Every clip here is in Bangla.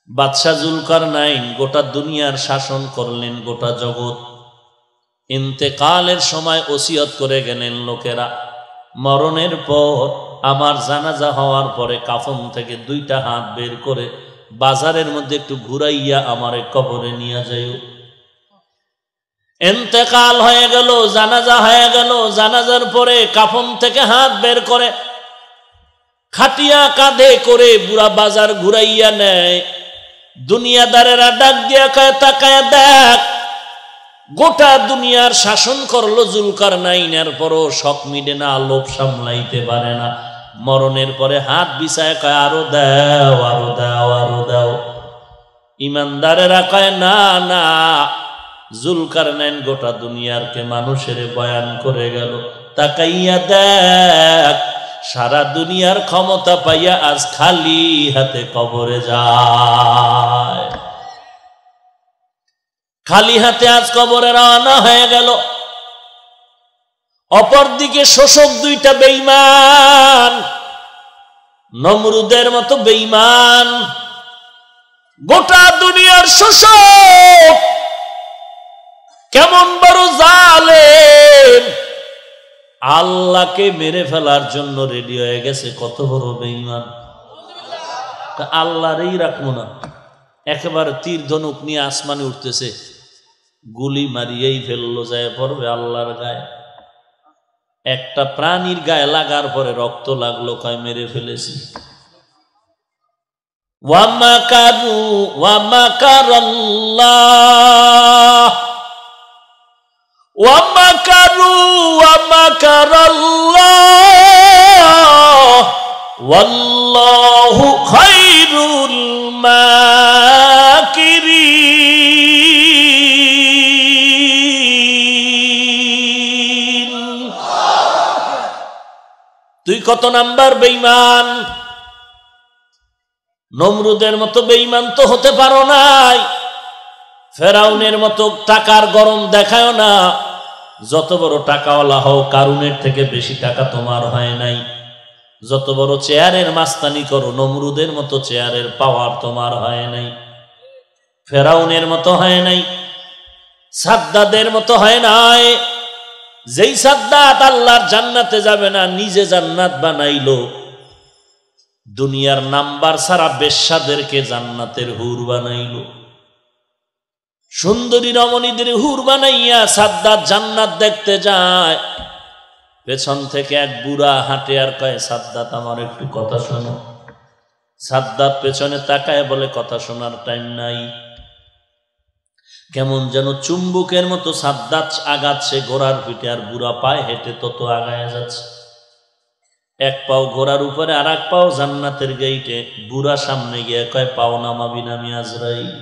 বাদশাহ জুলকারনাইন গোটা দুনিয়ার শাসন করলেন, গোটা জগৎ। ইন্তেকালের সময় ওসিয়ত করে গেলেন লোকেরা, মরণের পর আমার জানাজা হওয়ার পরে কাফন থেকে 2টা হাত বের করে বাজারের মধ্যে একটু ঘুরাইয়া আমারে কবরে নিয়ে যাইও। ইন্তেকাল হয়ে গেল, জানাজা হয়ে গেল, জানাজার পরে কাফন থেকে হাত বের করে খাটিয়া কাঁধে করে বুড়া বাজার ঘুরাইয়া নেয়। দুনিয়াদারেরা ডাক দিয়া কয়, তাকায় দেখ, গোটা দুনিয়ার শাসন করলো জুলকারনাইনের, পরও শখ মিটে না, লোভ সামলাইতে পারে না। মরণের পরে হাত বিছায় কয়, আরো দাও, আরো দাও, আরো দাও। ইমানদারেরা কয়, না না, জুলকারনাইন গোটা দুনিয়ারকে মানুষের বয়ান করে গেল, তাকাইয়া দেখ, সারা দুনিয়ার ক্ষমতা পাইয়া আজ খালি হাতে কবরে যায়। খালি হাতে আজ কবরে রওনা হয়ে গেল। অপরদিকে শোষক 2টা বেঈমান, নমরুদের মতো বেঈমান, গোটা দুনিয়ার শোষক, কেমন বড় জালেম, আল্লাহকে মেরে ফেলার জন্য রেডি হয়ে গেছে। কত বড় বেঈমান! আল্লাহরই রাখবো না, একেবারে তীর ধনুক নিয়ে আসমানে উঠতেছে, গুলি মারিয়েই ফেললো, যায় পড়বে আল্লাহর গায়ে। একটা প্রাণীর গায়ে লাগার পরে রক্ত লাগলো, কয় মেরে ফেলেছি। ওয়ামাকারু ওয়ামাকারাল্লাহ ওয়ামাকারু ওয়ামাকারাল্লাহ ওয়াল্লাহু খায়রুল মাকিরিন। তুই কত নাম্বার বেঈমান? নমরুদের মতো বেঈমান তো হতে পারো নাই, ফেরাউনের মতো টাকার গরম দেখায় না। যত বড় টাকাওয়ালা হও, কারুনের থেকে বেশি টাকা তোমার হয় নাই। যত বড় চেয়ারের মাস্তানি করো, নমরুদের মতো চেয়ারের পাওয়ার তোমার হয় নাই, ফেরাউনের মতো হয় নাই, সাদ্দাদের মতো হয় নাই। যেই সাদ্দাত আল্লাহর জান্নাতে যাবে না, নিজে জান্নাত বানাইলো। দুনিয়ার নাম্বার ছাড়া বেশ্যাদেরকে জান্নাতের হুর বানাইলো। সুন্দরী রমণীদের হুর বানাইয়া সাদ্দাত জান্নাত দেখতে যায়। পেছন থেকে এক বুড়া হাঁটে আর কয়, সাদ্দাত আমার একটু কথা শোনো। সাদ্দাত পেছনে তাকায় বলে, কথা শোনার টাইম নাই। কেমন যেন চুম্বুকের মতো সাদ্দাত আগাচ্ছে ঘোড়ার পিঠে, আর বুড়া পায়ে হেঁটে তত আগায় যাচ্ছে। এক পাও ঘোড়ার উপরে, আর এক পাও জান্নাতের গেইটে। বুড়া সামনে গিয়ে কয়, পাও নামাবি না আমি আজরাইল।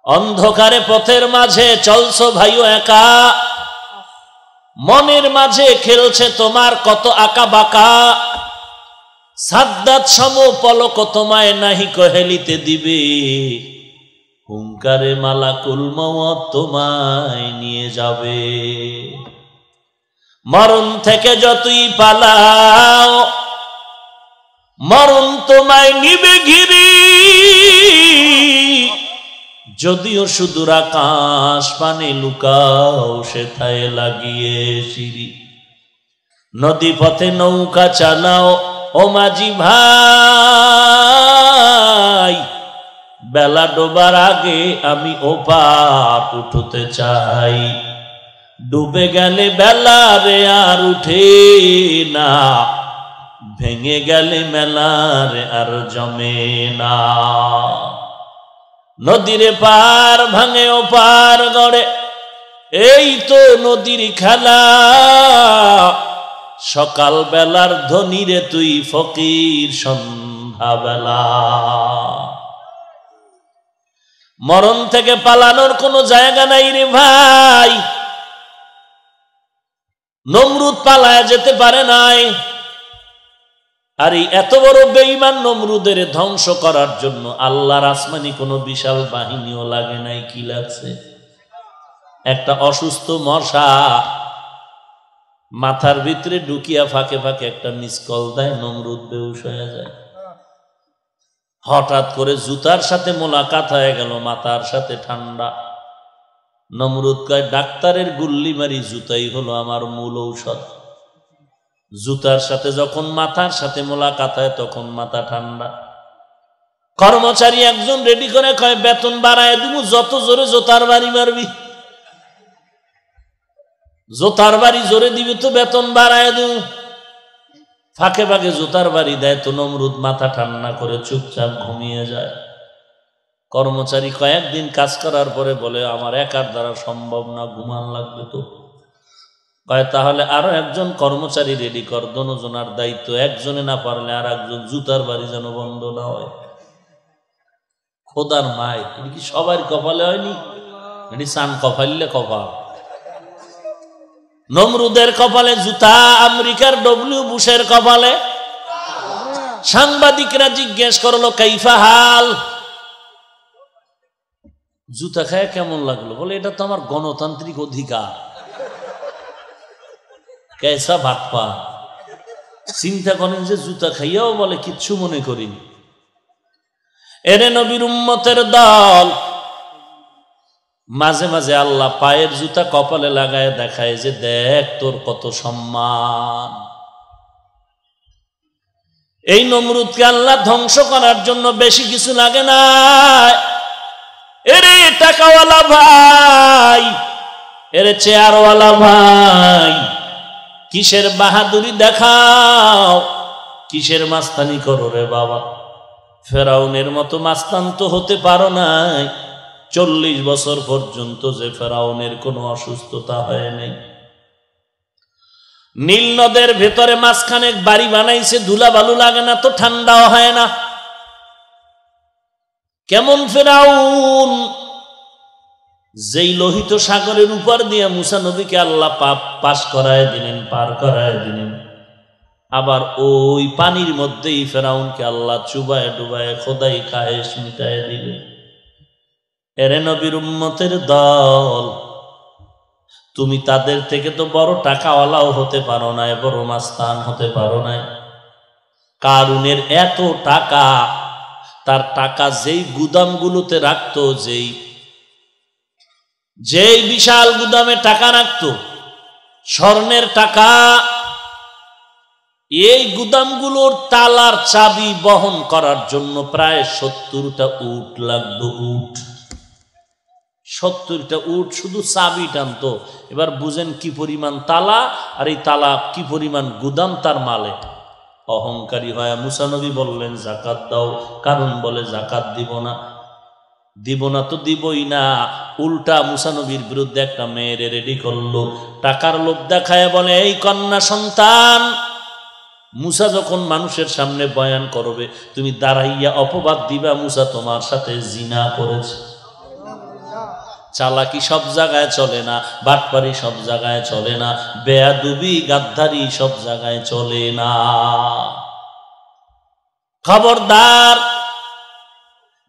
অন্ধকারে পথের মাঝে চলছো ভাইও একা, মনের মাঝে খেলছে তোমার কত আঁকা বাঁকা। সাদ্দাত সম পলক তোমায় নাহি কহেলিতে দিবে, হুঙ্কারে মালাকুল মওত তোমায় নিয়ে যাবে। মরণ থেকে যতই পালাও, মরণ তোমায় নিবে ঘিরি। যদিও সুদূর আকাশ পানে লুকাও, সেথায় লাগিয়ে সিঁড়ি। নদী পথে নৌকা চালাও ও মাঝি ভাই, বেলা ডোবার আগে আমি ওপার উঠতে চাই। ডুবে গেলে বেলা রে আর উঠে না, ভেঙে গেলে মেলা রে আর জমে না। নদীর পার ভাঙে ও পার গড়ে, এই তো নদীর খেলা। সকাল বেলার ধনী রে তুই ফকির সন্ধ্যা বেলা। মরণ থেকে পালানোর কোনো জায়গা নাই রে ভাই। নমরুদ পালায় যেতে পারে নাই, আর এই এত বড় বেঈমান নমরুদের ধ্বংস করার জন্য আল্লাহর আসমানি কোনো বিশাল বাহিনীও লাগে নাই। কি লাগছে? একটা অসুস্থ মশা মাথার ভিতরে ঢুকিয়া ফাঁকে ফাঁকে একটা মিস কল দেয়, নমরুদ বেহুশ হয়ে যায়। হঠাৎ করে জুতার সাথে মোলাকাত হয়ে গেল, মাথার সাথে ঠান্ডা। নমরুদ কয়, ডাক্তারের গুল্লি মারি জুতাই হলো আমার মূল ঔষধ। জুতার সাথে যখন মাথার সাথে মোলাকাত হয় তখন মাথা ঠান্ডা। কর্মচারী একজন রেডি করে কয়, বেতন বাড়ায় দিব, যত জোরে জোতার বাড়ি মারবি। জোতার বাড়ি জোরে দিবি তো বেতন বাড়ায় দিব। ফাঁকে ফাঁকে জোতার বাড়ি দেয় তো নমরুদ মাথা ঠান্ডা করে চুপচাপ ঘুমিয়ে যায়। কর্মচারী কয়েকদিন কাজ করার পরে বলে, আমার একার দ্বারা সম্ভব না, ঘুমান লাগবে তো। কয়, তাহলে আরো একজন কর্মচারী রেডি কর, দোনোজনার দায়িত্ব, একজনে না পারলে আর একজন, জুতার বাড়ি যেন বন্ধ না হয়। খোদার মায়, তুমি কি সবার কপালে হয়নি? এটি সান কপাইলে কপাল। নমরুদের কপালে জুতা, আমেরিকার ডব্লিউ বুশের কপালে। সাংবাদিকরা জিজ্ঞেস করলো, কাইফা হাল, জুতা খায় কেমন লাগলো? বলে, এটা তো আমার গণতান্ত্রিক অধিকার। কেসা ভাটপা, চিন্তা করেন যে জুতা খাইয়াও বলে কিচ্ছু মনে করিনি। এরে নবীর উম্মতের দল, মাঝে মাঝে আল্লাহ পায়ের জুতা কপালে লাগায় দেখায় যে দেখ তোর কত সম্মান। এই নমরুদকে আল্লাহ ধ্বংস করার জন্য বেশি কিছু লাগে না। এরে টাকাওয়ালা ভাই, এরে চেয়ারওয়ালা ভাই, কিসের বাহাদুরি দেখাও, কিসের মাস্তানি করো রে বাবা? ফেরাউনের মতো মাস্তান তো হতে পারো নাই। 40 বছর পর্যন্ত যে ফেরাউনের কোনো অসুস্থতা হয় নাই। নীল নদের ভেতরে মাঝখানে বাড়ি বানাইছে, ধুলা বালু লাগে না তো, ঠান্ডাও হয় না। কেমন ফেরাউন, যেই লোহিত সাগরের উপর দিয়ে মুসা নবীকে আল্লাহ পাস করায় দিলেন, পার করায় দিলেন, আবার ওই পানির মধ্যেই ফেরাউনকে আল্লাহ চুবায় ডুবায় খোদাই খায়েশ মিটায় দিলেন। এরে নবীর উম্মতের দল, তুমি তাদের থেকে তো বড় টাকাওয়ালাও হতে পারো না, বড় মাস্তান হতে পারো না। কারুনের এত টাকা, তার টাকা যেই গুদামগুলোতে রাখতো, যেই বিশাল গুদামে টাকা রাখতো, স্বর্ণের টাকা, এই গুদামগুলোর তালার চাবি বহন করার জন্য প্রায় 70টা উট লাগতো। উট, 70টা উট শুধু চাবি টানতো। এবার বুঝেন কি পরিমাণ তালা, আর এই তালা কি পরিমাণ গুদাম তার মালে। অহংকারী হয় মুসা নবী বললেন, যাকাত দাও। কারণ বলে, যাকাত দিব না। দিব না তো দিবই না। উল্টা মুসা নবীর বিরুদ্ধে একটা মেয়েরে রেডি করলো, টাকার লোভ দেখায় বলে, এই কন্যা সন্তান, মুসা যখন মানুষের সামনে বয়ান করবে, তুমি দাঁড়াইয়া অপবাদ দিবা মুসা তোমার সাথে জিনা করেছে। চালাকি সব জায়গায় চলে না, বাটপারি সব জায়গায় চলে না, বেয়াদবি গাদ্দারি সব জায়গায় চলে না। খবরদার,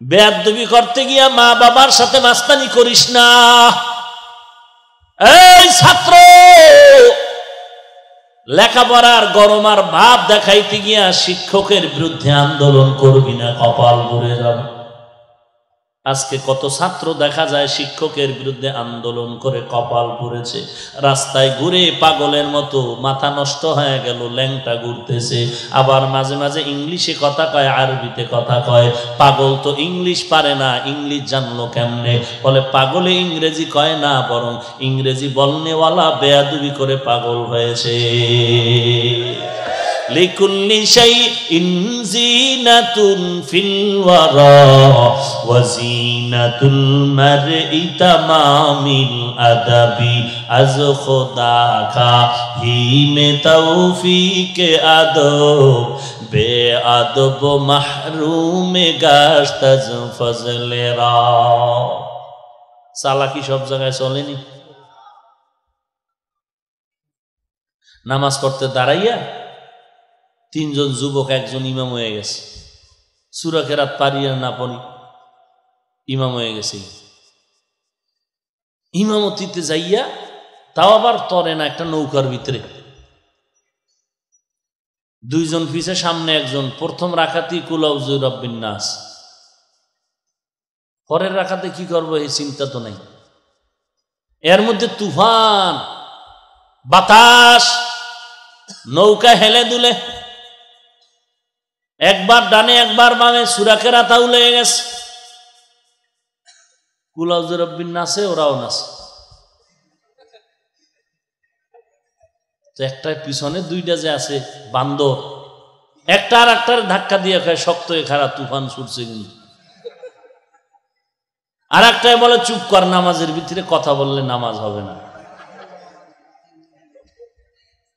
বেয়াদবি করতে গিয়া মা বাবার সাথে মাস্তানি করিস না। এই ছাত্র, লেখাপড়ার গরম আর ভাব দেখাইতে গিয়া শিক্ষকের বিরুদ্ধে আন্দোলন করবি না, কপাল পুড়ে যাবে। আজকে কত ছাত্র দেখা যায় শিক্ষকের বিরুদ্ধে আন্দোলন করে কপাল পুড়েছে। রাস্তায় ঘুরে পাগলের মতো মাথা নষ্ট হয়ে গেল, ল্যাংটা ঘুরতেছে। আবার মাঝে মাঝে ইংলিশে কথা কয়, আরবিতে কথা কয়। পাগল তো ইংলিশ পারে না, ইংলিশ জানলো কেমনে? বলে, পাগলে ইংরেজি কয় না, বরং ইংরেজি বলনেওয়ালা বেয়াদবি করে পাগল হয়েছে। লিকুল্লি শাইইন জিনাতুন ফিল ওয়ারা ওয়া জিনাতুল মারই তামামিল আদাবি আজ খোদা কা হিমে তৌফিক আদব বেআদব মাহরুম গাশত আজ ফজলে রা। চালাকি সব জায়গায় চলেনি। নামাজ পড়তে দাঁড়াইয়া 3 জন যুবক, একজন ইমাম হয়ে গেছে। সূরা কেরাত পারি আর না পড়ি ইমাম হয়ে গেছে। ইমামতিতে যাইয়া, তাও আবার তরে না, একটা নৌকার ভিতরে 2 জন পিছে, সামনে একজন। প্রথম রাকাতি কুল আউযু বিরাব্বিন নাস, পরের রাখাতে কি করবো এই চিন্তা তো নাই। এর মধ্যে তুফান, বাতাস, নৌকা হেলে দুলে, একবার ডানে একবার বামে, সূরা কেরাতাও লেগে গেছে। কুল আউযু বিরাব্বিন নাসে, ওরাও নাচে। তো একটার পিছনে দুইটা যে আছে বান্দর, একটা আর একটার ধাক্কা দিয়ে খায়, শক্ত হয়ে খারাপ তুফান ছুটছে। কিন্তু আর একটাই বলে চুপ কর, নামাজের ভিতরে কথা বললে নামাজ হবে না।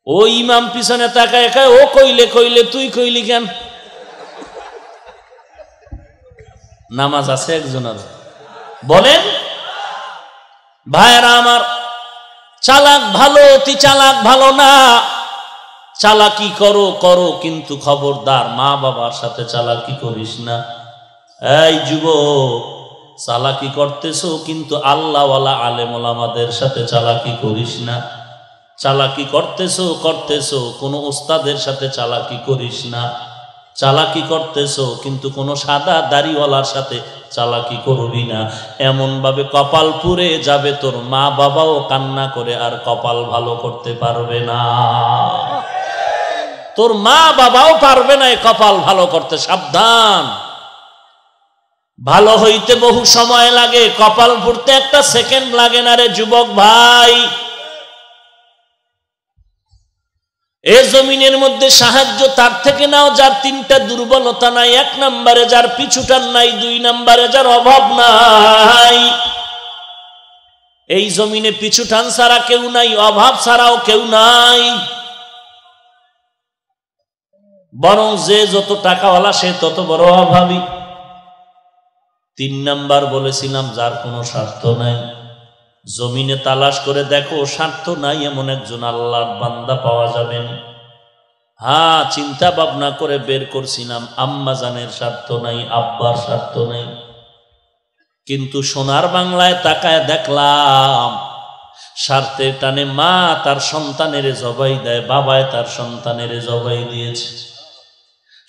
ও ইমাম পিছনে তাকায় খায়, ও কইলে কইলে তুই কইলি কেন? নামাজ আছে একজনের? বলেন ভাইয়েরা আমার, চালাক ভালো, অতি চালাক ভালো না। চালাকি করো করো, কিন্তু খবরদার মা বাবার সাথে চালাকি করিস না। এই যুবক, চালাকি করতেছো কিন্তু আল্লাহওয়ালা আলেম ওলামাদের সাথে চালাকি করিস না। চালাকি করতেছো কোনো ওস্তাদের সাথে চালাকি করিস না। চালাকি করতেছো কিন্তু কোনো সাদা দাড়িওয়ালার সাথে চালাকি করবি না। এমন ভাবে কপাল পুড়ে যাবে, তোর মা বাবাও কান্না করে আর কপাল ভালো করতে পারবে না। তোর মা বাবাও পারবে না এই কপাল ভালো করতে। সাবধান, ভালো হইতে বহু সময় লাগে, কপাল পুড়তে একটা সেকেন্ড লাগে না রে যুবক ভাই। এ জমিনের মধ্যে সাহায্য তার থেকে নাও যার তিনটা দুর্বলতা নাই। এক নম্বরে যার পিছুটান নাই, দুই নম্বরে যার অভাব নাই। এই জমিনে পিছুটান ছাড়া কেউ নাই, অভাব ছাড়াও কেউ নাই। বরং যে যত টাকাওয়ালা সে তত বড় অভাবী। তিন নাম্বার বলেছিলাম যার কোনো স্বার্থ নাই। জমিনে তালাশ করে দেখো, স্বার্থ নাই এমন একজন আল্লাহর বান্দা পাওয়া যাবে না। হ্যাঁ, চিন্তা ভাবনা করে বের করছিলাম, আম্মা জানের স্বার্থ নাই, আব্বার স্বার্থ নাই। কিন্তু সোনার বাংলায় তাকায় দেখলাম, স্বার্থের টানে মা তার সন্তানের জবাই দেয়, বাবায় তার সন্তানের জবাই দিয়েছে।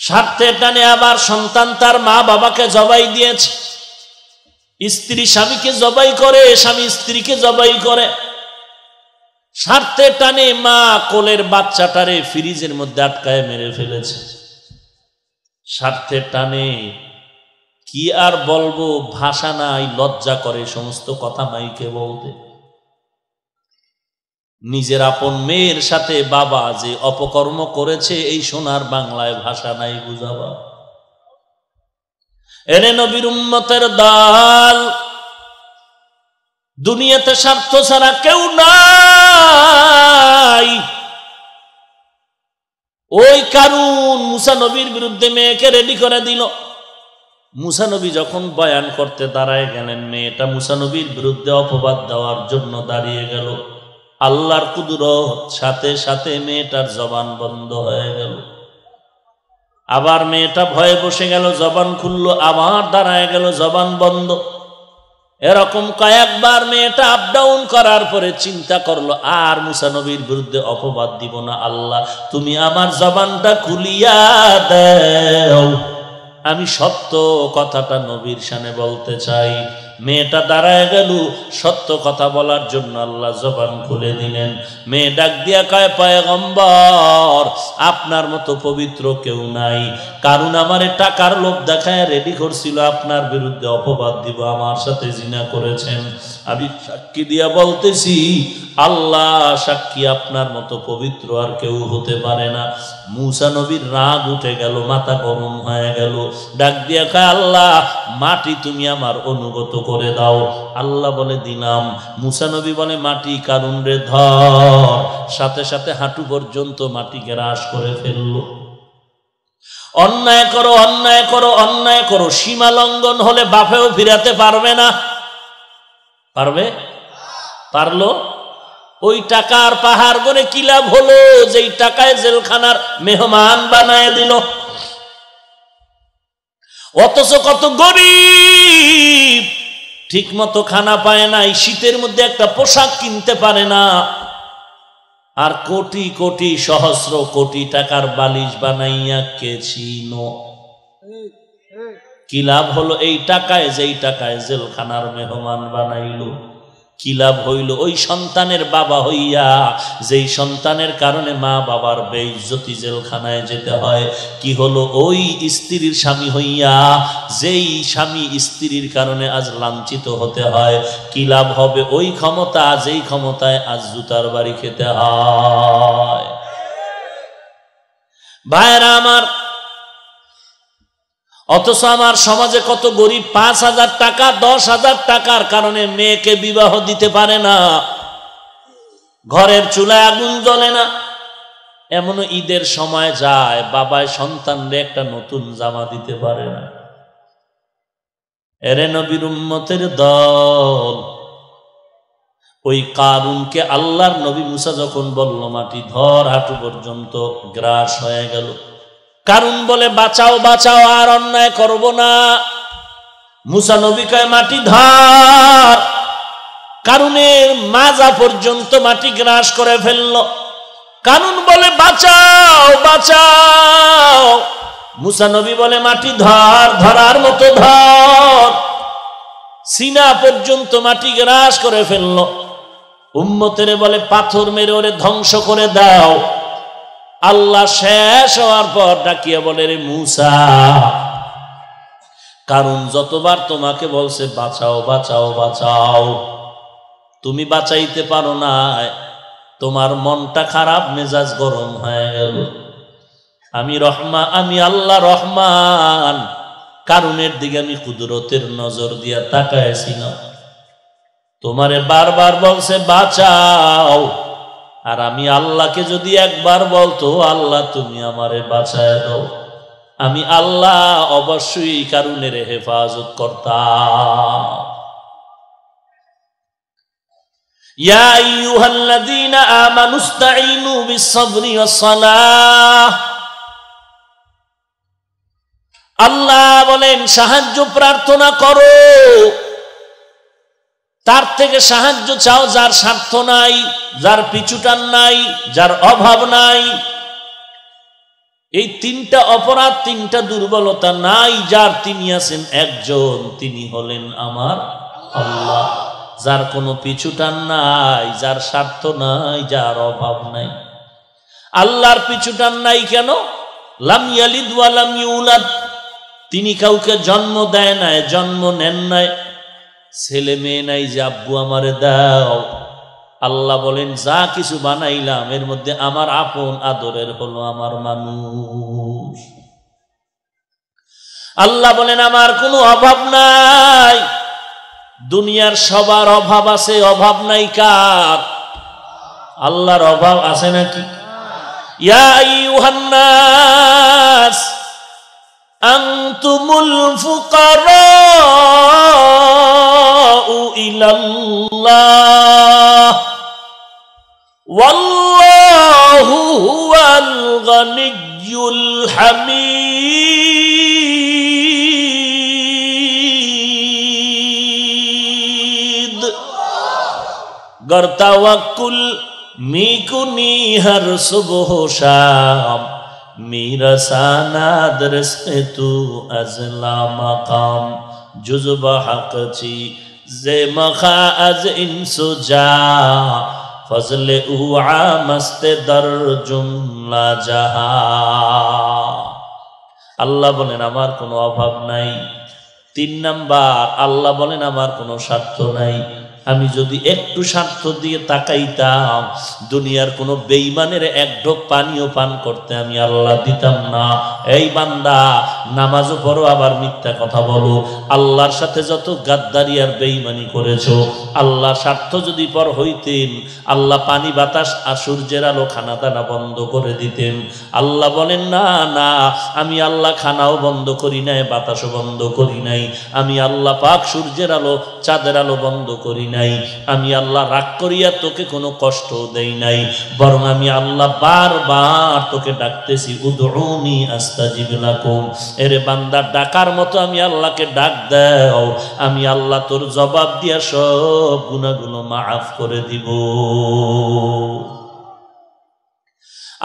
স্বার্থের টানে আবার সন্তান তার মা বাবাকে জবাই দিয়েছে। স্ত্রী স্বামীকে জবাই করে, স্বামী স্ত্রীকে জবাই করে। স্বার্থের টানে মা কোলের বাচ্চাটারে ফ্রিজের মধ্যে আটকায় মেরে ফেলেছে। স্বার্থের টানে কি আর বলবো, ভাষা নাই, লজ্জা করে সমস্ত কথা মাইকে বলতে। নিজের আপন মেয়ের সাথে বাবা যে অপকর্ম করেছে, এই সোনার বাংলায় ভাষা নাই বুঝাবা। এরে নবীর উম্মতের দল, দুনিয়াতে স্বার্থ ছাড়া কেউ নাই। ওই কারুন মুসা নবীর বিরুদ্ধে মেয়েকে রেডি করে দিল। মুসা নবী যখন বয়ান করতে দাঁড়ায় গেলেন, মেয়েটা মুসা নবীর বিরুদ্ধে অপবাদ দেওয়ার জন্য দাঁড়িয়ে গেল। আল্লাহর কুদরত, সাথে সাথে মেয়েটার জবান বন্ধ হয়ে গেল। আবার মেয়েটা ভয়ে বসে গেল, জবান খুললো, আবার দাঁড়ায় গেল, জবান বন্ধ। এরকম কয়েকবার মেয়েটা আপ ডাউন করার পরে চিন্তা করলো, আর মুসা নবীর বিরুদ্ধে অপবাদ দিব না। আল্লাহ, তুমি আমার জবানটা খুলিয়া দাও, আমি সত্য কথাটা নবীর শানে বলতে চাই। মেয়েটা দাঁড়ায় গেল, সত্য কথা বলার জন্য আল্লাহ জবান খুলে দিলেন। মেয়ে ডাক দিয়া কয়, পয়গম্বর, আপনার মতো পবিত্র কেউ নাই। কারণ আমারে টাকার লোভ দেখায় রেডি করছিল আপনার বিরুদ্ধে অপবাদ দিব, আমার সাথে জিনা করেছেন। আমি সাক্ষী দিয়া বলতেছি, আল্লাহ সাক্ষী, আপনার মতো পবিত্র আর কেউ হতে পারে না। মুসা নবীর রাগ উঠে গেল, মাথা গরম হয়ে গেল। ডাক দিয়া কয়, আল্লাহ, মাটি তুমি আমার অনুগত করে দাও। আল্লাহ বলে, দিলাম। মুসা নবী বলে, মাটি কারুন রে ধর। সাথে সাথে হাঁটু পর্যন্ত মাটি গ্রাস করে ফেললো। অন্যায় করো, অন্যায় করো, অন্যায় করো, সীমা লঙ্ঘন হলে বাপেও ফিরাতে পারবে না। পারবে? পারলো? ওই টাকার পাহাড় করে কি লাভ হলো, যেই টাকায় জেলখানার মেহমান বানায় দিল। অথচ কত গরিব ঠিক মতো খানা পায় না, শীতের মধ্যে একটা পোশাক কিনতে পারে না। আর কোটি কোটি সহস্র কোটি টাকার বালিশ বানাইয়া কে ছিল? কি লাভ হলো এই টাকায়, যেই টাকায় জেলখানার মেহমান বানাইলো? কি লাভ হইল ওই সন্তানের বাবা হইয়া, যেই সন্তানের কারণে মা বাবার বেইজ্জতি, জেলখানায় যেতে হয়? কি হলো ওই স্ত্রীর স্বামী হইয়া, যেই স্বামী স্ত্রীর কারণে আজ লাঞ্ছিত হতে হয়? কি লাভ হবে ওই ক্ষমতা, যেই ক্ষমতায় আজ জুতার বাড়ি খেতে হয়? ভাইরা আমার, অথচ আমার সমাজে কত গরিব 5,000 টাকা 10,000 টাকার কারণে মেয়েকে বিবাহ দিতে পারে না, ঘরের চুলায় আগুন জ্বলে না। এমনও ঈদের সময় যায় বাবায় সন্তানরে একটা নতুন জামা দিতে পারে না। এরে নবীর উম্মতের দল, ওই কারুনকে আল্লাহর নবী মুসা যখন বলল মাটি ধর, হাঁটু পর্যন্ত গ্রাস হয়ে গেল। কারুন বলে বাঁচাও বাঁচাও, আর অন্যায় করব না। মুসা নবী কয় মাটি ধর। কারুনের মাজা পর্যন্ত মাটি গ্রাস করে ফেলল। কারুন বলে বাঁচাও বাঁচাও। মুসা নবী বলে মাটি ধর, ধরার মতো ধর। সিনা পর্যন্ত মাটি গ্রাস করে ফেলল। উম্মতের বলে পাথর মেরে ওরে ধ্বংস করে দাও। আল্লাহ শেষ হওয়ার পর ডাকিয়া বলে রে মুসা, কারণ যতবার তোমাকে বলছে বাঁচাও বাঁচাও বাঁচাও, তুমি বাঁচাইতে পারো না, তোমার মনটা খারাপ, মেজাজ গরম হয়ে গেল। আমি আল্লাহ রহমান, কারুনের দিকে আমি কুদরতের নজর দিয়া তাকাইছি না। তোমারে বারবার বলছে বাঁচাও, আর আমি আল্লাহকে যদি একবার বলতো আল্লাহ তুমি আমারে বাঁচায় দাও, আমি আল্লাহ অবশ্যই কারুনের হেফাজত করতাম। ইয়া আইয়ুহাল্লাযীনা আমানুস্তাঈনু বিস-সাবরি ওয়াস-সালাহ। আল্লাহ বলেন সাহায্য প্রার্থনা করো, তার থেকে সাহায্য চাও যার স্বার্থ নাই, যার পিছুটান নাই, যার অভাব নাই। এই তিনটা অপরাধ, তিনটা দুর্বলতা নাই যার, তিনি আছেন একজন, তিনি হলেন আমার আল্লাহ। যার কোনো পিছুটান নাই, যার স্বার্থ নাই, যার অভাব নাই। আল্লাহর পিছুটান নাই কেন? লাম ইয়ালিদ ওয়া লাম ইউলাদ, তিনি কাউকে জন্ম দেয় নাই, জন্ম নেন নাই। ছেলে মেয়ে নাই যে আব্বু আমারে দাও। আল্লাহ বলেন যা কিছু বানাইলাম এর মধ্যে আমার আপন আদরের হলো আমার মানুষ। আল্লাহ বলেন আমার কোনো অভাব নাই। দুনিয়ার সবার অভাব আছে, অভাব নাই কার? আল্লাহর অভাব আছে নাকি? ইয়া আইয়ুহান নাস আনতুমুল ফুকারাউ ইলাল্লাহ ওয়াল্লাহু হুয়াল গানিয়্যুল হামিদ। गर तवक्कुल मीकुनी हर सुबह शाम, मेरा सानादर से तू अजला मकाम, जुज़्ब हक ची जे मखा अज इंसुजा, फजले उआ मस्ते दर जुमला जहा। আল্লাহ বলেন আমার কোনো অভাব নাই। 3 নাম্বার, আল্লাহ বলেন আমার কোনো স্বার্থ নাই। আমি যদি একটু স্বার্থ দিয়ে তাকাইতাম, দুনিয়ার কোনো বেঈমানের এক ঢোক পানিও পান করতে আমি আল্লাহ দিতাম না। এই বান্দা, নামাজও পড়ো আবার মিথ্যা কথা বলো, আল্লাহর সাথে যত গাদ্দারি আর বেঈমানি করেছো, আল্লাহ স্বার্থ যদি পর হইতেন, আল্লাহ পানি বাতাস আর সূর্যের আলো খানা দানা বন্ধ করে দিতেন। আল্লাহ বলেন না না, আমি আল্লাহ খানাও বন্ধ করি নাই, বাতাসও বন্ধ করি নাই। আমি আল্লাহ পাক সূর্যের আলো চাঁদের আলো বন্ধ করি নাই। আমি আল্লাহ রাগ করিয়া তোকে কোনো কষ্ট দেই নাই, বরং আমি আল্লাহ বারবার তোকে ডাকতেছি, উদউনি আস্তাজিব লাকুম। এরে বান্দা, ডাকার মতো আমি আল্লাহকে ডাক দাও, আমি আল্লাহ তোর জবাব দিয়া সব গুনাহগুলো মাফ করে দিব।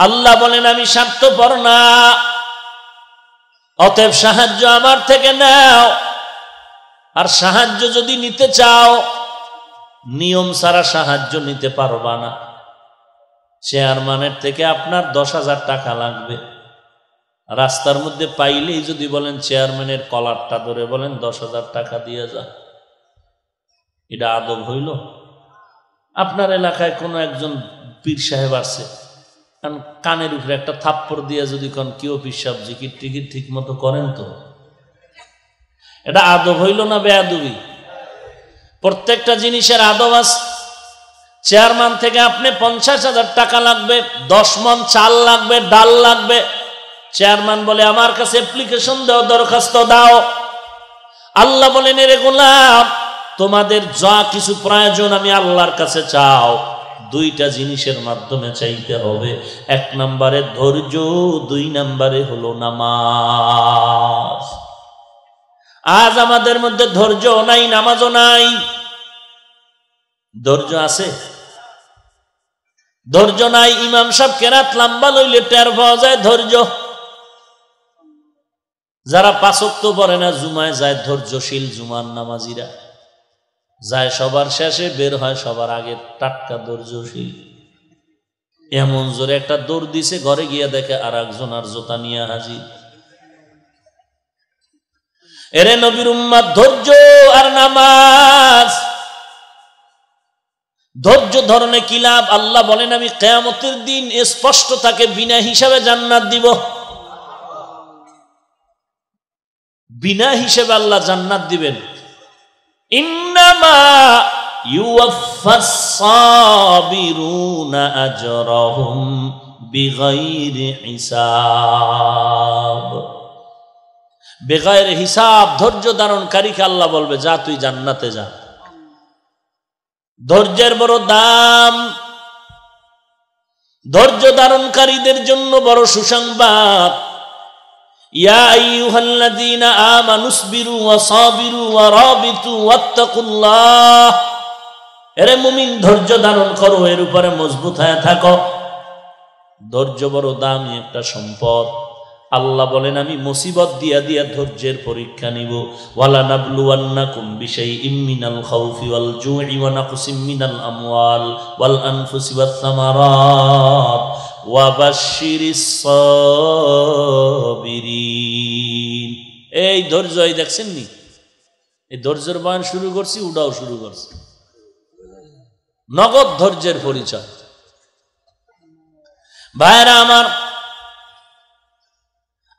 আল্লাহ বলেন আমি স্বার্থপর না। অতএব সাহায্য আমার থেকে নাও। আর সাহায্য যদি নিতে চাও, নিয়ম ছাড়া সাহায্য নিতে পারবা না। চেয়ারম্যানের থেকে আপনার 10,000 টাকা লাগবে, রাস্তার মধ্যে পাইলেই যদি বলেন চেয়ারম্যানের কলারটা ধরে বলেন 10,000 টাকা দিয়ে যা, এটা আদব হইল? আপনার এলাকায় কোনো একজন পীর সাহেব আছে, কারণ কানের উপরে একটা থাপ্পড় দিয়ে যদি কোন কেউ পীর সাহেব জিকির টিকির ঠিক মতো করেন, তো এটা আদব হইল না বেয়াদবি? প্রত্যেকটা জিনিসের আদব আছে। চেয়ারম্যান থেকে আপনি 50,000 টাকা লাগবে, 10 মণ চাল লাগবে, ডাল লাগবে। চেয়ারম্যান বলে আমার কাছে অ্যাপ্লিকেশন দাও, দরখাস্ত দাও। আল্লাহ বলেন, এরে গোলাম, তোমাদের যা কিছু প্রয়োজন আমি আল্লাহর কাছে চাও, 2টা জিনিসের মাধ্যমে চাইতে হবে। 1 নম্বরে ধৈর্য, 2 নম্বরে হলো নামাজ। আজ আমাদের মধ্যে ধৈর্য নাই, নামাজও নাই। ধৈর্য আছে? ধৈর্য নাই। ইমাম সাহেব কেরাত লম্বা লইলে টের পাওয়া যায় ধৈর্য। যারা 5 ওয়াক্ত পড়ে না, জুমায় যায় ধৈর্যশীল জুমার নামাজিরা, যায় সবার শেষে, বের হয় সবার আগে, টাটকা ধৈর্যশীল। এমন জোরে একটা দৌড় দিছে, ঘরে গিয়া দেখে আর একজন আর জোতা নিয়ে হাজির। এরে নবীর উম্মত, ধৈর্য আর নামাজ। ধৈর্য ধরনে কি লাভ? আল্লাহ বলেন, আমি কিয়ামতের দিন স্পষ্ট তাকে বিনা হিসাবে জান্নাত দিব। বিনা হিসেবে আল্লাহ জান্নাত দিবেন। ইন্নামা ইউওয়াফাস সাবিরুনা আজরাহুম বিগাইরি হিসাব। বেগায়ের হিসাব ধৈর্য ধারণকারীকে আল্লাহ বলবে, যা তুই জান্নাতে যা। ধৈর্যের বড় দাম। ধৈর্য ধারণকারীদের জন্য বড় সুসংবাদ। ইয়া আইয়ুহাল্লাযীনা আমানুসবিরু ওয়া সাবিরু ওয়া রাবিতু ওয়াত্তাকুল্লাহ। এরে মুমিন, ধৈর্য ধারণ করো, এর উপরে মজবুত হয়ে থাকো। ধৈর্য বড় দামি একটা সম্পদ। আল্লাহ বলেন, আমি মুসিবত দিয়া দিয়া ধৈর্যের পরীক্ষা নিব। ওয়ালা নাবলুওয়ান্নাকুম বিশাইইম মিনাল খাউফি ওয়াল জুই ওয়া নাকসিম মিনাল আমওয়াল ওয়াল আনফুসি ওয়াস সামারাত ওয়া বাশশিরিস সাবিরিন। এই ধৈর্য, এই দেখছেন নি, এই ধৈর্যের বয়ান শুরু করছি, উড়াও শুরু করছি। নগদ ধৈর্যের পরিচয়। ভাইরা আমার,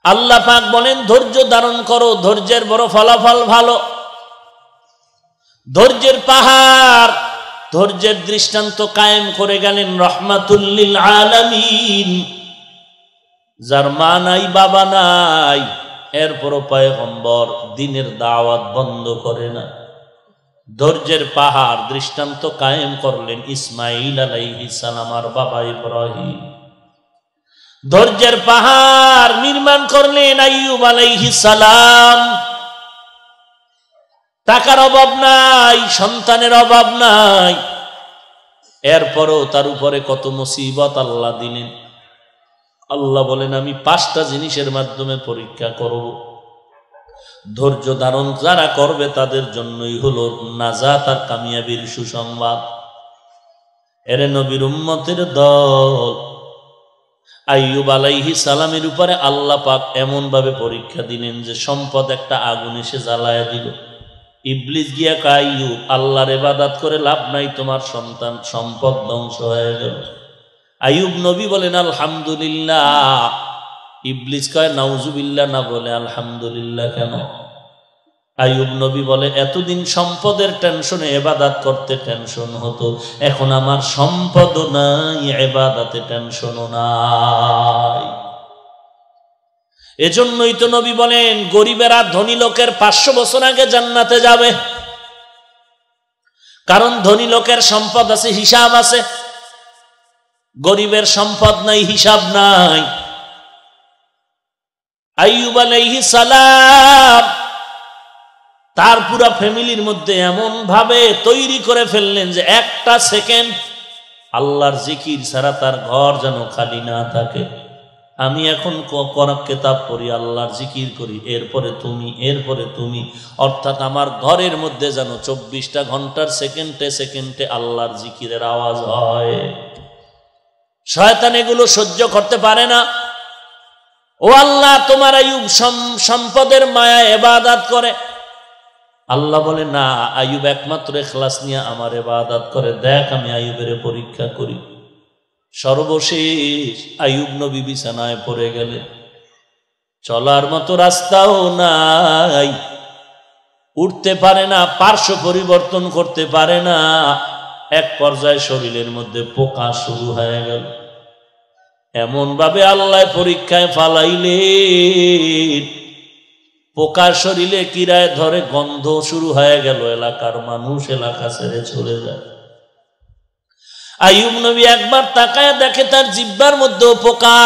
আল্লাহ পাক বলেন, ধৈর্য ধারণ করো, ধৈর্যের বড় ফলাফল ভালো। ধৈর্যের পাহাড়, ধৈর্যের দৃষ্টান্ত কায়েম করে গেলেন রাহমাতুল লিল আলামিন। যার মা নাই, বাবা নাই, এরপরও পয়গম্বর দ্বীনের দাওয়াত বন্ধ করে না। ধৈর্যের পাহাড় দৃষ্টান্ত কায়েম করলেন ইসমাঈল আলাইহিস সালাম আর বাবা ইব্রাহিম। ধৈর্যের পাহাড় নির্মাণ করলেন আইয়ুব আলাইহিস সালাম। টাকার অভাব নাই, সন্তানের অভাব নাই, এরপরও তার উপরে কত মুসিবত আল্লাহ দিলেন। আল্লাহ বলেন, আমি 5টা জিনিসের মাধ্যমে পরীক্ষা করব। ধৈর্য ধারণ যারা করবে তাদের জন্যই হলো নাজাত আর কামিয়াবির সুসংবাদ। এরে নবীর উম্মতের দল, আইয়ুব আলাইহিস সালামের উপরে আল্লাহ পাক এমন ভাবে পরীক্ষা দিলেন যে সম্পদ একটা আগুন এসে জ্বালায়া দিল। ইবলিস গিয়া কয়, আইয়ুব, আল্লাহর ইবাদত করে লাভ নাই, তোমার সন্তান সম্পদ ধ্বংস হয়ে গেল। আইয়ুব নবী বলেন আলহামদুলিল্লাহ। ইবলিস কয় নাউজুবিল্লাহ, না বলে আলহামদুলিল্লাহ কেন? আইয়ুব নবী বলে, এতদিন সম্পদের টেনশনে ইবাদত করতে টেনশন হতো, এখন আমার সম্পদও নাই, ইবাদতে টেনশনও নাই। এজন্যই তো নবী বলেন, গরিবেরা ধনী লোকের 500 বছর আগে জান্নাতে যাবে। কারণ ধনী লোকের সম্পদ আছে, হিসাব আছে। গরিবের সম্পদ নাই, হিসাব নাই। আইয়ুব আলাইহিস সালাম তার পুরা ফ্যামিলির মধ্যে এমন ভাবে তৈরি করে ফেললেন যে একটা সেকেন্ড আল্লাহর জিকির ছাড়া তার ঘর যেন খালি না থাকে। আমি এখন কোরআন কিতাব পড়ি, আল্লাহর জিকির করি, এরপরে তুমি, অর্থাৎ আমার ঘরের মধ্যে যেন 24টা ঘন্টার সেকেন্ডে সেকেন্ডে আল্লাহর জিকিরের আওয়াজ হয়। শয়তান এগুলো সহ্য করতে পারে না। ও আল্লাহ, তোমার আইয়ুব সম্পদের মায়া ইবাদত করে। আল্লাহ বলে না, আইয়ুব একমাত্র ইখলাস নিয়ে আমার ইবাদত করে, দেখ আমি আইয়ুবের পরীক্ষা করি। সর্বশেষ আইয়ুব নবী বিছানায় পড়ে গেলে, চলার মতো রাস্তাও নাই, উঠতে পারে না, পার্শ্ব পরিবর্তন করতে পারে না। এক পর্যায়ে শরীরের মধ্যে পোকা শুরু হয়ে গেল। এমন ভাবে আল্লাহ পরীক্ষায় ফালাইলেন, পোকা শরীরে কিরায় ধরে, গন্ধ শুরু হয়ে গেল, এলাকার মানুষ এলাকা ছেড়ে চলে যায়। আইয়ুব নবী একবার তাকায় দেখে তার জিহ্বার মধ্যে পোকা।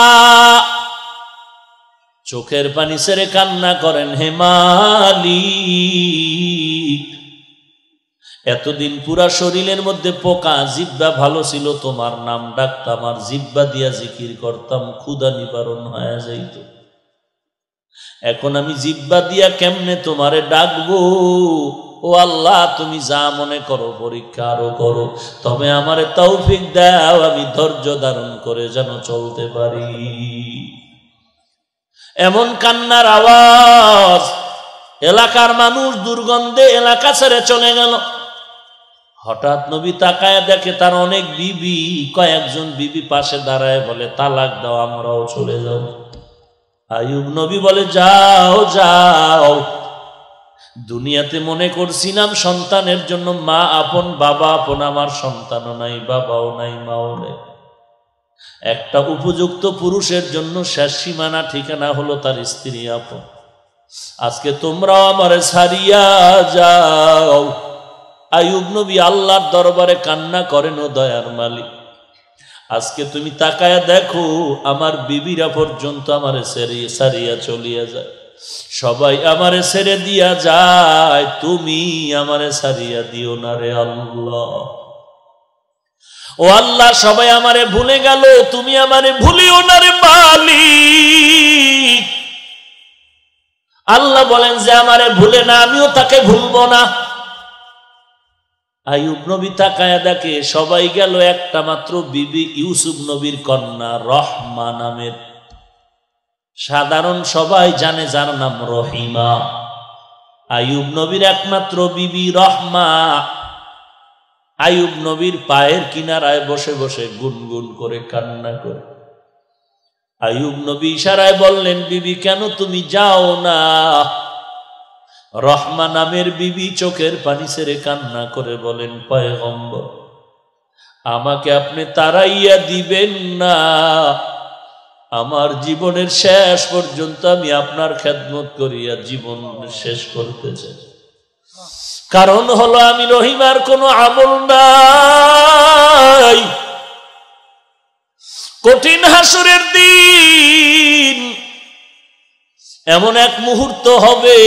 চোখের পানি ছেড়ে কান্না করেন, হে মালিক, এতদিন পুরা শরীরের মধ্যে পোকা, জিহ্বা ভালো ছিল, তোমার নাম ডাকতাম, আর জিহ্বা দিয়া জিকির করতাম, ক্ষুধা নিবারণ হয়ে যাইত। এখন আমি জিহ্বা দিয়া কেমনে তোমারে ডাকবো? ও আল্লাহ, তুমি যা মনে করো পরীক্ষা আরো করো, তবে আমারে তৌফিক দাও, আমি ধৈর্য ধারণ করে যেন চলতে পারি। এমন কান্নার আওয়াজ, এলাকার মানুষ দুর্গন্ধে এলাকা ছেড়ে চলে গেল। হঠাৎ নবী তাকায় দেখে তার অনেক বিবি, কয়েকজন বিবি পাশে দাঁড়ায় বলে, তালাক দাও, আমরাও চলে যাব। আইয়ুব নবী বলে, যাও যাও, দুনিয়াতে মনে করছিলাম সন্তানের জন্য মা আপন, বাবা আপন, আমার সন্তানও নাই, বাবাও নাই, মাও নাই। একটা উপযুক্ত পুরুষের জন্য শেষ সীমানা ঠিকানা হলো তার স্ত্রী আপন। আজকে তোমরাও আমারে ছাড়িয়া যাও। আইয়ুব নবী আল্লাহর দরবারে কান্না করেন, ও দয়ার মালিক, আজকে তুমি তাকায়া দেখো, আমার বিবিরা পর্যন্ত আমারে ছাড়িয়া চলিয়া যায়, সবাই আমারে ছেড়ে দিয়া যায়, তুমি আমারে ছাড়িয়া দিও না রে আল্লাহ। ও আল্লাহ, সবাই আমারে ভুলে গেল, তুমি আমারে ভুলিও না রে মালিক। আল্লাহ বলেন যে আমারে ভুলে না, আমিও তাকে ভুলবো না। আইয়ুব নবী তাকায়া দেখে সবাই গেল, একটা মাত্র বিবি ইউসুফ নবীর কন্যা রহমা নামের, সাধারণ সবাই জানে যার নাম রহিমা। আইয়ুব নবীর একমাত্র বিবি রহমা আইয়ুব নবীর পায়ের কিনারায় বসে বসে গুনগুন করে কান্না করে। আইয়ুব নবী ইশারায় বললেন, বিবি কেন তুমি যাও না? রহমা নামের বিবি চোখের পানি ছেড়ে কান্না করে বলেন, পয়গম্বর, আমাকে আপনি তাড়াইয়া দিবেন না, আমার জীবনের শেষ পর্যন্ত আমি আপনার খেদমত করিয়া জীবন শেষ করতে চাই। কারণ হলো আমি রহিমার কোনো আমল নাই। কঠিন হাসরের দিন এমন এক মুহূর্ত হবে,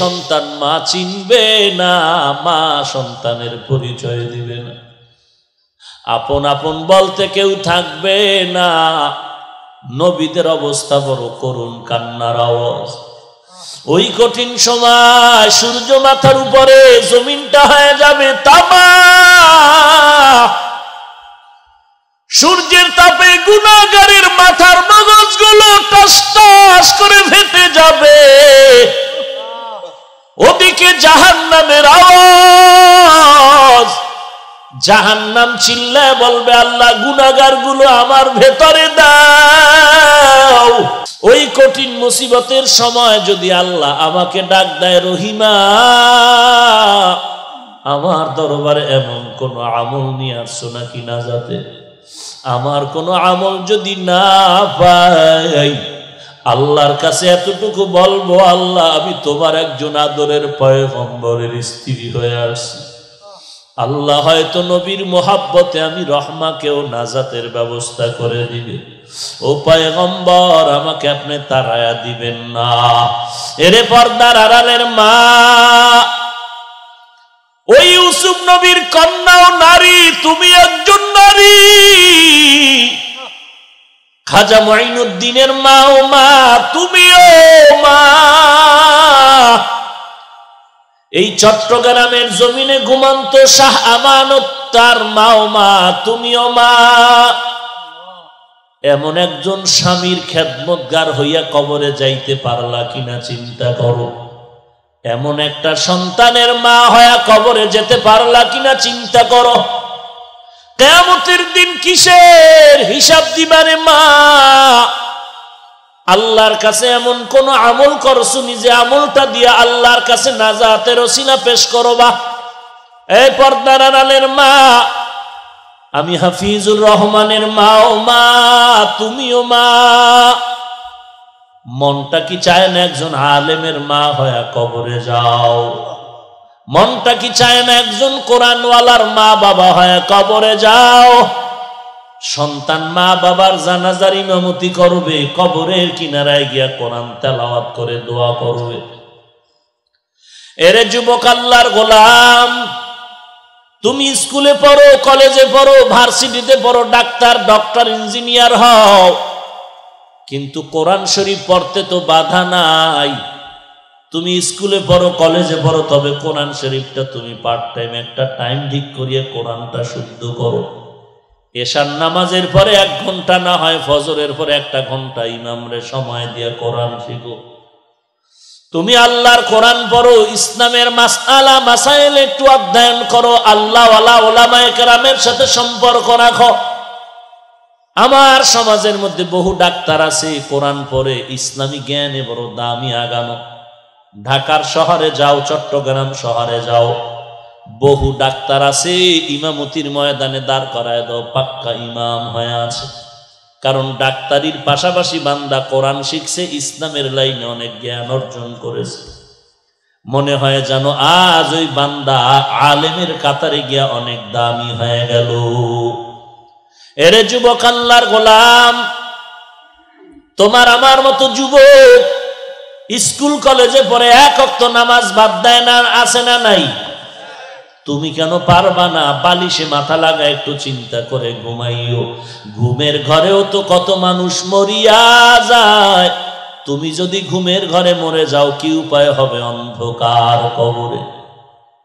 সন্তান মা চিনবে না, মা সন্তানের পরিচয় দিবে না, আপন আপন বলতে কেউ থাকবে না। নবীদের অবস্থা বড় করুণ, কান্নার আওয়াজ। ওই কঠিন সময় সূর্য মাথার উপরে, জমিনটা হয়ে যাবে তামা। সূর্যের তাপে গুনাহগারের মাথার মগজগুলো টস টস করে ফেটে যাবে। ওদিকে জাহান্নামের আওয়াজ, জাহান্নাম চিল্লায় বলবে, আল্লাহ গুনাহগার গুলো আমার ভেতরে দাও। ওই কঠিন মুসিবতের সময় যদি আল্লাহ আমাকে ডাক দেয়, রহিমা, আমার দরবারে এমন কোন আমল নিয়ে আসছো নাকি না, যাতে আমার কোন আমল যদি না পাই, আল্লাহর কাছে এতটুকু বলবো, আল্লাহ আমি তোমার একজন আদরের পয়গম্বরের স্ত্রী হয়ে আসছি। আল্লাহ হয়তো নবীর মোহাব্বতে আমি রহমাকেও নাজাতের ব্যবস্থা করে দিবে। ও পয়গম্বর, আমাকে আপনি তাড়ায়া দিবেন না। এরে পর্দার আড়ালের মা, ওই ইউসুফ নবীর কন্যা ও নারী, তুমি একজন নারী। খাজা মুঈনুদ্দিনের মা ও মা, তুমিও মা। এই চট্টগ্রামের জমিনে ঘুমন্ত শাহ আমানত তার মা ও মা, তুমিও মা। এমন একজন স্বামীর খেদমতগার হইয়া কবরে যাইতে পারলা কিনা চিন্তা করো। এমন একটা সন্তানের মা হইয়া কবরে যেতে পারলা কিনা চিন্তা করো। কিয়ামতের দিন কিসের হিসাব দিবারে মা? আল্লাহর কাছে এমন কোন আমল করছুনি যে আমলটা দিয়া আল্লাহর কাছে নাজাতের ওসিলা পেশ করবা। এই পর্দার আড়ালের মা, আমি হাফিজুর রহমানের মা ও মা, তুমিও মা। মনটা কি চায় না একজন আলেমের মা হয়ে কবরে যাও? মনটা কি চায় না একজন কোরআনওয়ালার মা বাবা হয়ে কবরে যাও? সন্তান মা বাবার জানাজার ইমামতি করবে, কবরের কিনারায় গিয়া কোরআন তেলাওয়াত করে দোয়া করবে। এরে যুবক আল্লাহর গোলাম, তুমি স্কুলে পড়ো, কলেজে পড়ো, ভার্সিটিতে পড়ো, ডাক্তার, ডক্টর, ইঞ্জিনিয়ার হও, কিন্তু কোরআন শরীফ পড়তে তো বাধা নাই। তুমি স্কুলে পড়ো, কলেজে পড়ো, তবে কোরআন শরীফটা তুমি পার্ট টাইম একটা টাইম ঠিক করিয়ে কোরআনটা শুদ্ধ করো। এশার নামাজের পরে 1 ঘন্টা, না হয় ফজরের পরে 1 ঘন্টা ইমামরে সময় দিয়ে কোরআন শিখো। তুমি আল্লাহর কোরআন পড়ো, ইসলামের মাসআলা মাসাইল একটু অধ্যয়ন করো, আল্লাহওয়ালা উলামায়ে কেরামের সাথে সম্পর্ক রাখো। আমার সমাজের মধ্যে বহু ডাক্তার আছে, কোরআন পড়ে, ইসলামী জ্ঞানে বড় দামি আগানো। ঢাকার শহরে যাও, চট্টগ্রাম শহরে যাও, বহু ডাক্তার আছে, ইমামতির ময়দানে দাঁড় করায় দাও, পাক্কা ইমাম হয়ে আছে। কারণ ডাক্তারির পাশাপাশি বান্দা কোরআন শিখছে, ইসলামের লাইনে অনেক জ্ঞান অর্জন করেছে। মনে হয় যেন আজ ওই বান্দা আলেমের কাতারে গিয়া অনেক দামি হয়ে গেল। এরে যুবক আল্লাহর গোলাম, তোমার আমার মতো যুবক স্কুল কলেজে পড়ে 1 ওয়াক্ত নামাজ বাদ দেয় না, আছে না নাই? তুমি কেন পারবা না? বালিশে মাথা লাগা একটু চিন্তা করে ঘুমাইও। ঘুমের ঘরেও তো কত মানুষ মরিয়া যায়। তুমি যদি ঘুমের ঘরে মরে যাও, কি উপায় হবে? অন্ধকার কবরে।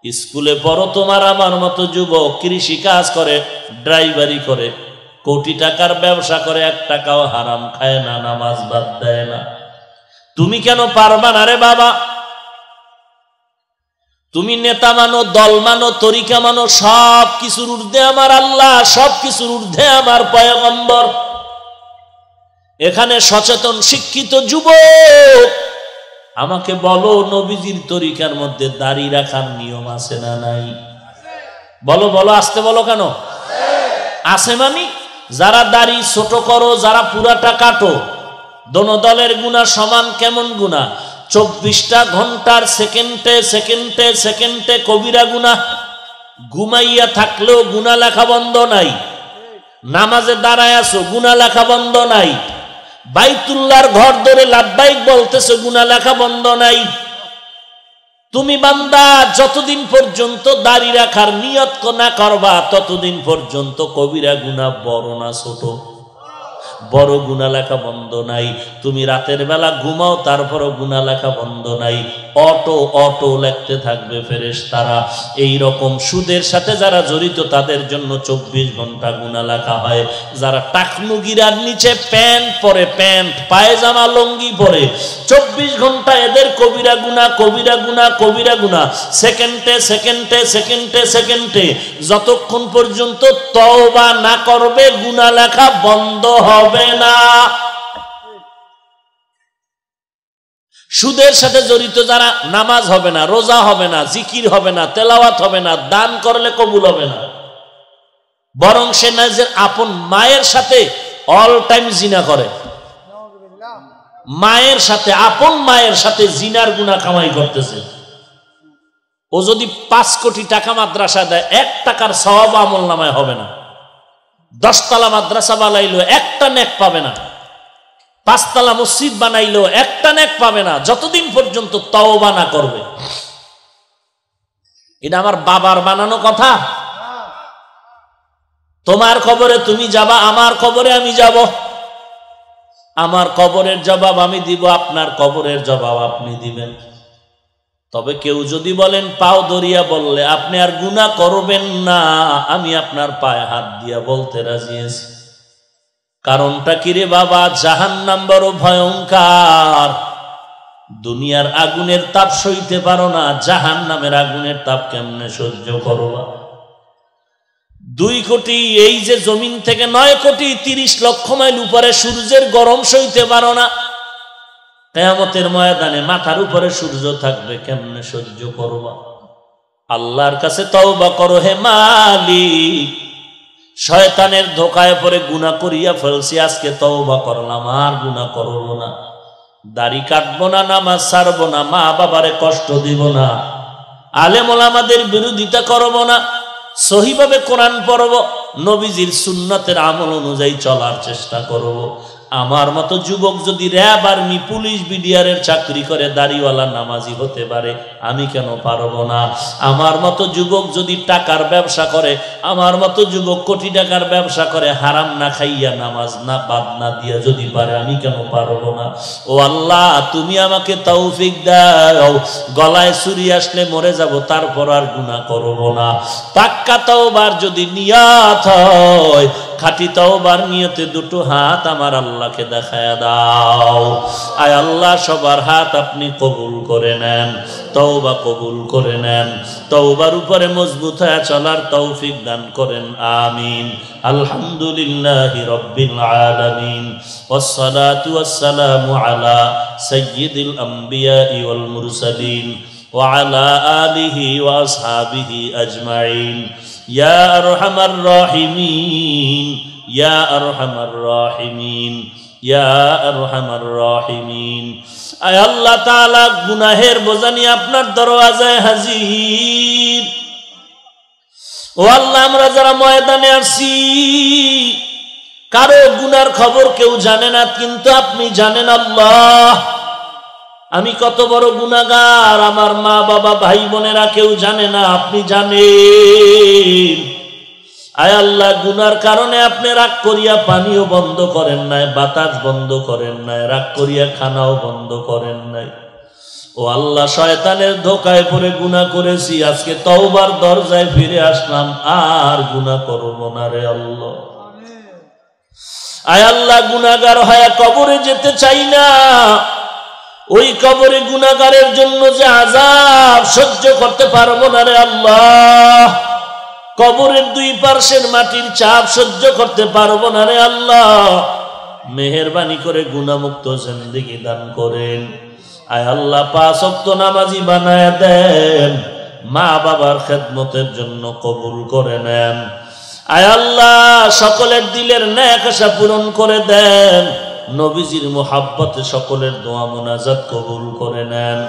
স্কুলে পড়ো তোমার আমার মতো যুবক, কৃষি কাজ করে, ড্রাইভারি করে, কোটি টাকার ব্যবসা করে, 1 টাকাও হারাম খায় না, নামাজ বাদ দেয় না। তুমি কেন পারবা না রে বাবা? তুমি নেতা মানো, দল মানো, তরিকা মানো, সব কিছুর ঊর্ধ্বে আমার আল্লাহ, সব কিছুর ঊর্ধ্বে আমার পয়গম্বর। এখানে সচেতন শিক্ষিত যুবক, আমাকে বলো, নবীজির তরিকার মধ্যে দাড়ি রাখার নিয়ম আছে না নাই? বলো বলো, আসতে বলো কেন? আছে। মানে যারা দাড়ি ছোট করো, যারা পুরাটা কাটো, দোনো দলের গুনাহ সমান। কেমন গুনাহ? 24টা ঘন্টার সেকেন্ডে সেকেন্ডে সেকেন্ডে কবিরা গুনাহ। ঘুমাইয়া থাকলেও গুনাহ লেখা বন্ধ নাই। নামাজে দাঁড়ায় আছো, গুনাহ লেখা বন্ধ নাই। বাইতুল্লাহর ঘর ধরে লাব্বাইক বলতেছো, গুনাহ লেখা বন্ধ নাই। তুমি বান্দা যতদিন পর্যন্ত দাড়ি রাখার নিয়ত না করবা, ততদিন পর্যন্ত কবিরা গুনাহ বড় না ছোট? বড় গুনাহ লেখা বন্ধ নাই। তুমি রাতের বেলা ঘুমাও, তারপরও গুনাহ লেখা বন্ধ নাই। অটো অটো লিখতে থাকবে ফেরেশতারা। এই রকম সুদের সাথে যারা জড়িত, তাদের জন্য 24 ঘন্টা গুনাহ লেখা হয়। যারা টাকনু গিরার নিচে প্যান্ট পরে, প্যান্ট পায়জামা লঙ্গি পরে, 24 ঘন্টা এদের কবিরা গুনাহ, কবিরা গুনাহ, কবিরা গুনাহ। সেকেন্ডে সেকেন্ডে সেকেন্ডে সেকেন্ডে যতক্ষণ পর্যন্ত তওবা না করবে, গুনাহ লেখা বন্ধ হবে না। সুদের সাথে জড়িত যারা, নামাজ হবে না, রোজা হবে না, জিকির হবে না, তেলাওয়াত হবে না, দান করলে কবুল হবে না, বরং সে নিজের আপন মায়ের সাথে অল টাইম জিনা করে। মায়ের সাথে, আপন মায়ের সাথে জিনার গুনাহ কামাই করতেছে। ও যদি 5 কোটি টাকা মাদ্রাসা দেয়, 1 টাকার সওয়াব আমল নামায় হবে না। 10 তলা মাদ্রাসা বানাইলো, 1টা নেক পাবে না। 5 তলা মসজিদ বানাইলো, 1টা নেক পাবে না, যতদিন পর্যন্ত তওবা না করবে। এটা আমার বাবার বানানো কথা? তোমার কবরে তুমি যাবা, আমার কবরে আমি যাব। আমার কবরের জবাব আমি দিব, আপনার কবরের জবাব আপনি দিবেন। তবে কেউ যদি বলেন পাও ধরিয়া বললে আপনি আর গুনাহ করবেন না, আমি আপনার পায়ে হাত দিয়া বলতে রাজি আছি। কারণটা কি রে বাবা? জাহান্নাম বড় ভয়ঙ্কর। দুনিয়ার আগুনের তাপ সইতে পারো না, জাহান্নামের আগুনের তাপ কেমনে সহ্য করবা? 2 কোটি, এই যে জমিন থেকে 9 কোটি 30 লক্ষ মাইল উপরে সূর্যের গরম সইতে পারো না, কিয়ামতের ময়দানে মাথার উপরে সূর্য থাকবে, কেমনে সহ্য করবা? আল্লাহর কাছে তওবা করো হে মালিক, শয়তানের ধোকায় পড়ে গুনাহ করিয়া ফেলছি, আজকে তওবা করলাম, আর গুনাহ করব না। দাড়ি কাটবো না, নামাজ ছাড়বো না, মা বাবারে কষ্ট দিব না, আলেম ওলামাদের বিরোধিতা করব না, সহিভাবে কোরআন পড়ব, নবীজির সুন্নাতের আমল অনুযায়ী চলার চেষ্টা করব। আমার মতো যুবক যদি র্যাব, আর্মি, পুলিশ, বিডিআরের চাকরি করে দাড়িওয়ালা নামাজি হতে পারে, আমি কেন পারবো না? আমার মতো যুবক যদি টাকার ব্যবসা করে, আমার মতো যুবক কোটি টাকার ব্যবসা করে, হারাম না খাইয়া নামাজ না বাদ না দিয়া যদি পারে, আমি কেন পারবো না? ও আল্লাহ, তুমি আমাকে তৌফিক দাও। গলায় ছুরি আসলে মরে যাব, তারপর আর গুনাহ করব না। পাক্কা তওবার যদি নিয়ত হয়, খাঁটি তওবার নিয়তে দুটো হাত আমার আল্লাহকে দেখায়া দাও। আয় আল্লাহ, সবার হাত আপনি কবুল করে নেন, তওবা কবুল করে নেন, তওবার উপরে মজবুত হয়ে চলার তৌফিক দান করেন, আমিন। আলহামদুলিল্লাহি রাব্বিল আলামিন, ওয়াসসালাতু ওয়াসসালামু আলা সাইয়্যিদিল আমবিয়াই ওয়াল মুরসালিন ওয়া আলা আলিহি ওয়া আসহাবিহি আজমাইন। ইয়া আরহামার রাহিমিন, ইয়া আরহামার রাহিমিন, ইয়া আরহামার রাহিমিন। আয় আল্লাহ তাআলা, গুনাহের বোঝা নিয়ে আপনার দরওয়াজায় হাজির। ও আল্লাহ, আমরা যারা ময়দানে আসছি, কারো গুনার খবর কেউ জানে না, কিন্তু আপনি জানেন আল্লাহ। আমি কত বড় গুনাহগার, আমার মা বাবা ভাই বোনেরা কেউ জানে না, আপনি জানেন। আয় আল্লাহ, গুনার কারণে আপনি রাগ করিয়া পানিও বন্ধ করেন নাই, বাতাস বন্ধ করেন নাই, রাগ করিয়া খানাও বন্ধ করেন নাই। ও আল্লাহ, শয়তানের ধোকায় পড়ে গুনাহ করেছি, আজকে তওবার দরজায় ফিরে আসলাম, আর গুনাহ করব না রে আল্লাহ। আয় আল্লাহ, গুনাহগার হয়ে কবরে যেতে চাই না। ওই কবরে গুনাহগারের জন্য যে আযাব সহ্য করতে পারবো না রে আল্লাহ। কবরের 2 পার্শ্বের মাটির চাপ সহ্য করতে পারবো না রে আল্লাহ। মেহেরবানি করে গুনাহমুক্ত জিন্দেগি দান করেন। আয় আল্লাহ, 5 ওয়াক্ত নামাজি বানায় দেন, মা বাবার খেদমতের জন্য কবুল করে নেন। আয় আল্লাহ, সকলের দিলের নেক আশা পূরণ করে দেন, নবীজির মুহাব্বতে সকলের দোয়া মুনাজাত কবুল করে নেন।